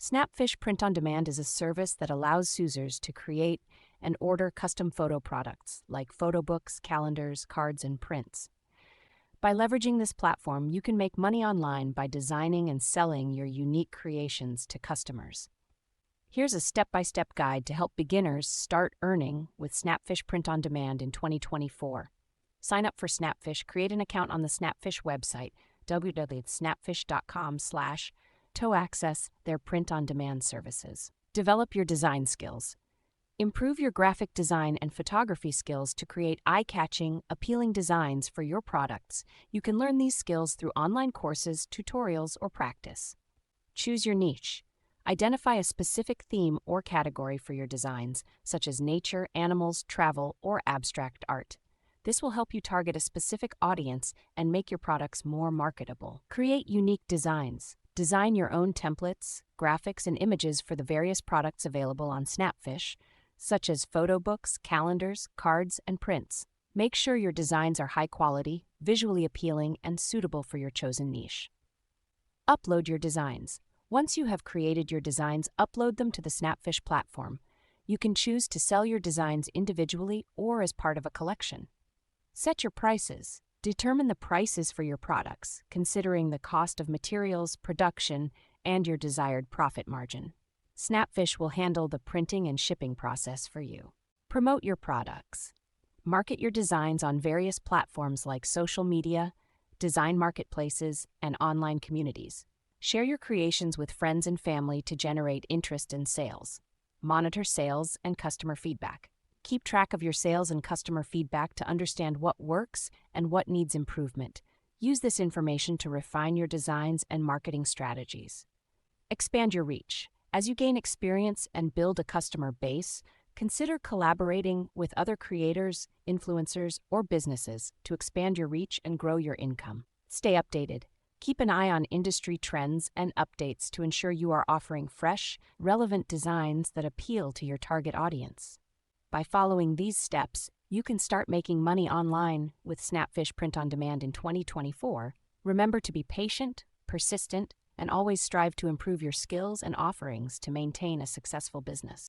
SnapFish Print on Demand is a service that allows users to create and order custom photo products like photo books, calendars, cards, and prints. By leveraging this platform, you can make money online by designing and selling your unique creations to customers. Here's a step-by-step guide to help beginners start earning with SnapFish Print on Demand in 2024. Sign up for SnapFish, create an account on the SnapFish website, www.snapfish.com/ to access their print-on-demand services. Develop your design skills. Improve your graphic design and photography skills to create eye-catching, appealing designs for your products. You can learn these skills through online courses, tutorials, or practice. Choose your niche. Identify a specific theme or category for your designs, such as nature, animals, travel, or abstract art. This will help you target a specific audience and make your products more marketable. Create unique designs. Design your own templates, graphics, and images for the various products available on SnapFish, such as photo books, calendars, cards, and prints. Make sure your designs are high quality, visually appealing, and suitable for your chosen niche. Upload your designs. Once you have created your designs, upload them to the SnapFish platform. You can choose to sell your designs individually or as part of a collection. Set your prices. Determine the prices for your products, considering the cost of materials, production, and your desired profit margin. SnapFish will handle the printing and shipping process for you. Promote your products. Market your designs on various platforms like social media, design marketplaces, and online communities. Share your creations with friends and family to generate interest and sales. Monitor sales and customer feedback. Keep track of your sales and customer feedback to understand what works and what needs improvement. Use this information to refine your designs and marketing strategies. Expand your reach. As you gain experience and build a customer base, consider collaborating with other creators, influencers, or businesses to expand your reach and grow your income. Stay updated. Keep an eye on industry trends and updates to ensure you are offering fresh, relevant designs that appeal to your target audience. By following these steps, you can start making money online with SnapFish Print on Demand in 2024. Remember to be patient, persistent, and always strive to improve your skills and offerings to maintain a successful business.